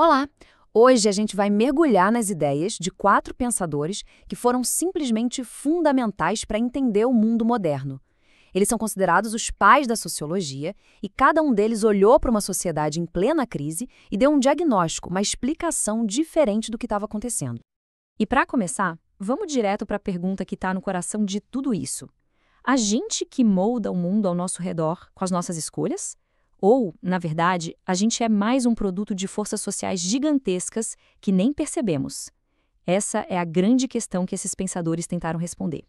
Olá! Hoje a gente vai mergulhar nas ideias de 4 pensadores que foram simplesmente fundamentais para entender o mundo moderno. Eles são considerados os pais da sociologia e cada um deles olhou para uma sociedade em plena crise e deu um diagnóstico, uma explicação diferente do que estava acontecendo. E para começar, vamos direto para a pergunta que está no coração de tudo isso. A gente que molda o mundo ao nosso redor com as nossas escolhas? Ou, na verdade, a gente é mais um produto de forças sociais gigantescas que nem percebemos? Essa é a grande questão que esses pensadores tentaram responder.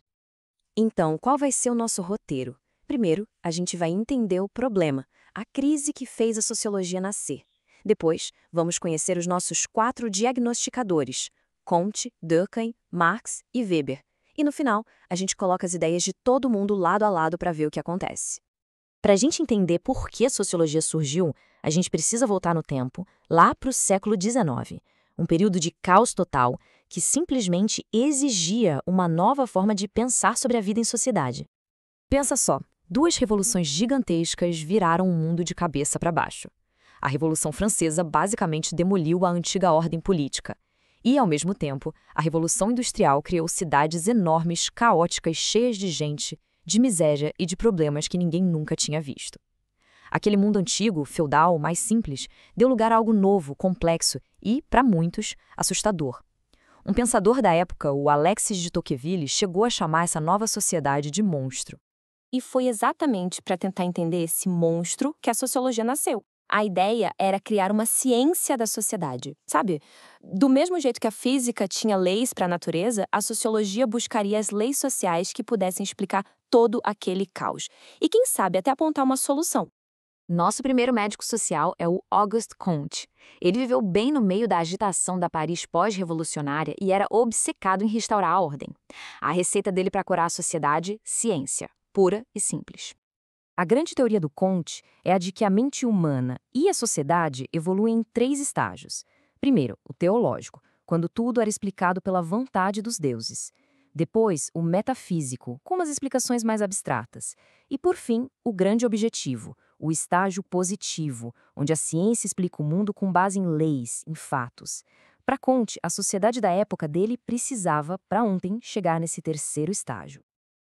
Então, qual vai ser o nosso roteiro? Primeiro, a gente vai entender o problema, a crise que fez a sociologia nascer. Depois, vamos conhecer os nossos 4 diagnosticadores, Comte, Durkheim, Marx e Weber. E no final, a gente coloca as ideias de todo mundo lado a lado para ver o que acontece. Para a gente entender por que a sociologia surgiu, a gente precisa voltar no tempo, lá para o século XIX, um período de caos total que simplesmente exigia uma nova forma de pensar sobre a vida em sociedade. Pensa só, 2 revoluções gigantescas viraram o mundo de cabeça para baixo. A Revolução Francesa basicamente demoliu a antiga ordem política. E, ao mesmo tempo, a Revolução Industrial criou cidades enormes, caóticas, cheias de gente, de miséria e de problemas que ninguém nunca tinha visto. Aquele mundo antigo, feudal, mais simples, deu lugar a algo novo, complexo e, para muitos, assustador. Um pensador da época, o Alexis de Tocqueville, chegou a chamar essa nova sociedade de monstro. E foi exatamente para tentar entender esse monstro que a sociologia nasceu. A ideia era criar uma ciência da sociedade, sabe? Do mesmo jeito que a física tinha leis para a natureza, a sociologia buscaria as leis sociais que pudessem explicar todo aquele caos. E quem sabe até apontar uma solução. Nosso primeiro médico social é o Auguste Comte. Ele viveu bem no meio da agitação da Paris pós-revolucionária e era obcecado em restaurar a ordem. A receita dele para curar a sociedade? Ciência, pura e simples. A grande teoria do Comte é a de que a mente humana e a sociedade evoluem em 3 estágios. Primeiro, o teológico, quando tudo era explicado pela vontade dos deuses. Depois, o metafísico, com umas explicações mais abstratas. E, por fim, o grande objetivo, o estágio positivo, onde a ciência explica o mundo com base em leis, em fatos. Para Comte, a sociedade da época dele precisava, para ontem, chegar nesse terceiro estágio.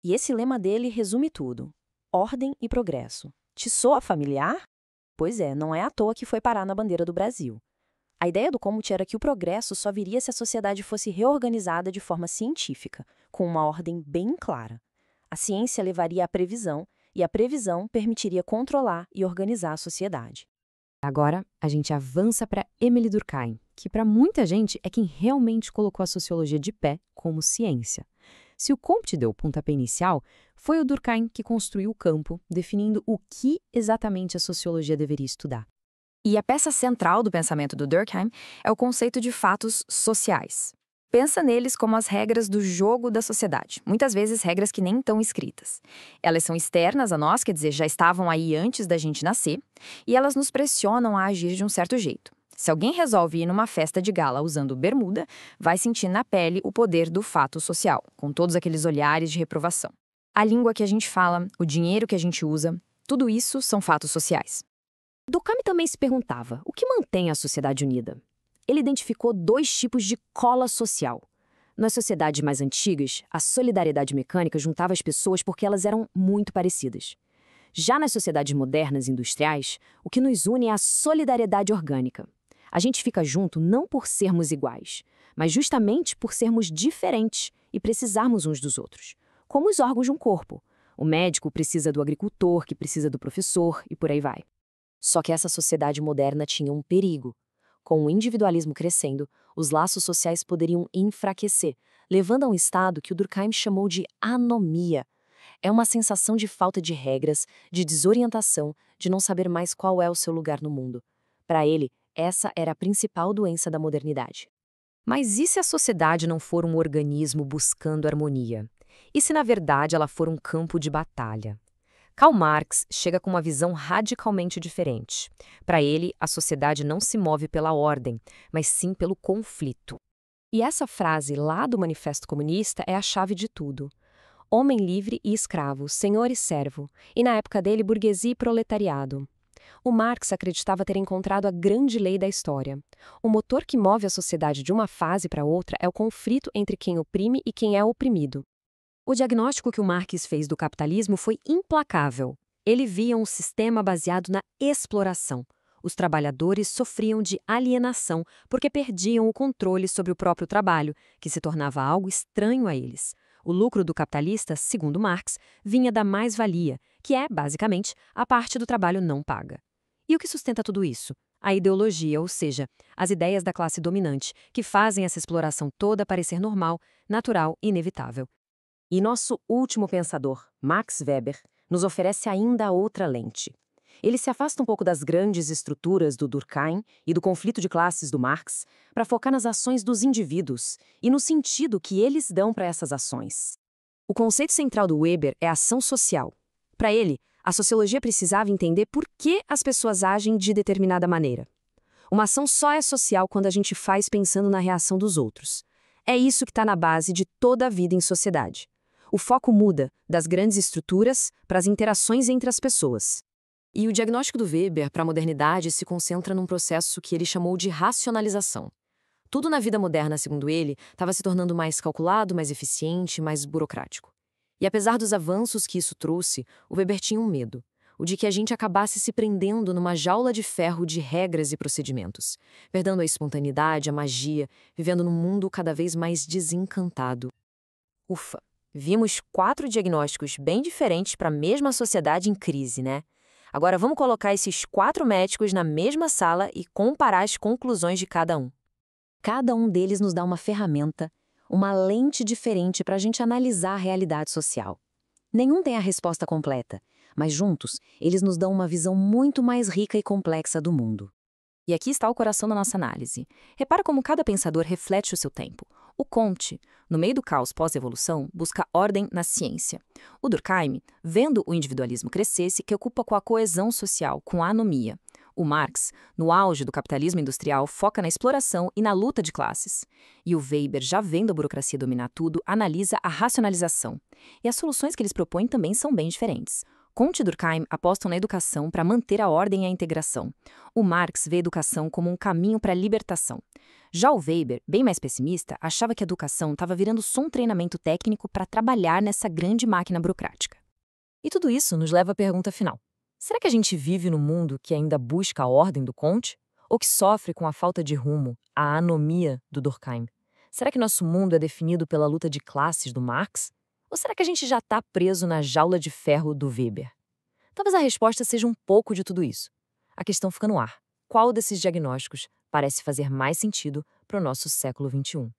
E esse lema dele resume tudo. Ordem e progresso. Te soa familiar? Pois é, não é à toa que foi parar na bandeira do Brasil. A ideia do Comte era que o progresso só viria se a sociedade fosse reorganizada de forma científica, com uma ordem bem clara. A ciência levaria à previsão, e a previsão permitiria controlar e organizar a sociedade. Agora, a gente avança para Émile Durkheim, que para muita gente é quem realmente colocou a sociologia de pé como ciência. Se o Comte deu o pontapé inicial, foi o Durkheim que construiu o campo, definindo o que exatamente a sociologia deveria estudar. E a peça central do pensamento do Durkheim é o conceito de fatos sociais. Pensa neles como as regras do jogo da sociedade, muitas vezes regras que nem estão escritas. Elas são externas a nós, quer dizer, já estavam aí antes da gente nascer, e elas nos pressionam a agir de um certo jeito. Se alguém resolve ir numa festa de gala usando bermuda, vai sentir na pele o poder do fato social, com todos aqueles olhares de reprovação. A língua que a gente fala, o dinheiro que a gente usa, tudo isso são fatos sociais. Durkheim também se perguntava, o que mantém a sociedade unida? Ele identificou 2 tipos de cola social. Nas sociedades mais antigas, a solidariedade mecânica juntava as pessoas porque elas eram muito parecidas. Já nas sociedades modernas e industriais, o que nos une é a solidariedade orgânica. A gente fica junto não por sermos iguais, mas justamente por sermos diferentes e precisarmos uns dos outros, como os órgãos de um corpo. O médico precisa do agricultor, que precisa do professor, e por aí vai. Só que essa sociedade moderna tinha um perigo. Com o individualismo crescendo, os laços sociais poderiam enfraquecer, levando a um estado que o Durkheim chamou de anomia. É uma sensação de falta de regras, de desorientação, de não saber mais qual é o seu lugar no mundo. Para ele, essa era a principal doença da modernidade. Mas e se a sociedade não for um organismo buscando harmonia? E se, na verdade, ela for um campo de batalha? Karl Marx chega com uma visão radicalmente diferente. Para ele, a sociedade não se move pela ordem, mas sim pelo conflito. E essa frase lá do Manifesto Comunista é a chave de tudo. Homem livre e escravo, senhor e servo, e na época dele, burguesia e proletariado. O Marx acreditava ter encontrado a grande lei da história. O motor que move a sociedade de uma fase para outra é o conflito entre quem oprime e quem é oprimido. O diagnóstico que o Marx fez do capitalismo foi implacável. Ele via um sistema baseado na exploração. Os trabalhadores sofriam de alienação porque perdiam o controle sobre o próprio trabalho, que se tornava algo estranho a eles. O lucro do capitalista, segundo Marx, vinha da mais-valia, que é, basicamente, a parte do trabalho não paga. E o que sustenta tudo isso? A ideologia, ou seja, as ideias da classe dominante, que fazem essa exploração toda parecer normal, natural e inevitável. E nosso último pensador, Max Weber, nos oferece ainda outra lente. Ele se afasta um pouco das grandes estruturas do Durkheim e do conflito de classes do Marx para focar nas ações dos indivíduos e no sentido que eles dão para essas ações. O conceito central do Weber é a ação social. Para ele, a sociologia precisava entender por que as pessoas agem de determinada maneira. Uma ação só é social quando a gente faz pensando na reação dos outros. É isso que está na base de toda a vida em sociedade. O foco muda das grandes estruturas para as interações entre as pessoas. E o diagnóstico do Weber para a modernidade se concentra num processo que ele chamou de racionalização. Tudo na vida moderna, segundo ele, estava se tornando mais calculado, mais eficiente, mais burocrático. E apesar dos avanços que isso trouxe, o Weber tinha um medo, o de que a gente acabasse se prendendo numa jaula de ferro de regras e procedimentos, perdendo a espontaneidade, a magia, vivendo num mundo cada vez mais desencantado. Ufa! Vimos 4 diagnósticos bem diferentes para a mesma sociedade em crise, né? Agora vamos colocar esses 4 médicos na mesma sala e comparar as conclusões de cada um. Cada um deles nos dá uma ferramenta, uma lente diferente para a gente analisar a realidade social. Nenhum tem a resposta completa, mas juntos eles nos dão uma visão muito mais rica e complexa do mundo. E aqui está o coração da nossa análise. Repara como cada pensador reflete o seu tempo. O Comte, no meio do caos pós-evolução, busca ordem na ciência. O Durkheim, vendo o individualismo crescer, se preocupa com a coesão social, com a anomia. O Marx, no auge do capitalismo industrial, foca na exploração e na luta de classes. E o Weber, já vendo a burocracia dominar tudo, analisa a racionalização. E as soluções que eles propõem também são bem diferentes. Comte e Durkheim apostam na educação para manter a ordem e a integração. O Marx vê a educação como um caminho para a libertação. Já o Weber, bem mais pessimista, achava que a educação estava virando só um treinamento técnico para trabalhar nessa grande máquina burocrática. E tudo isso nos leva à pergunta final. Será que a gente vive num mundo que ainda busca a ordem do Comte? Ou que sofre com a falta de rumo, a anomia do Durkheim? Será que nosso mundo é definido pela luta de classes do Marx? Ou será que a gente já está preso na jaula de ferro do Weber? Talvez a resposta seja um pouco de tudo isso. A questão fica no ar. Qual desses diagnósticos parece fazer mais sentido para o nosso século XXI?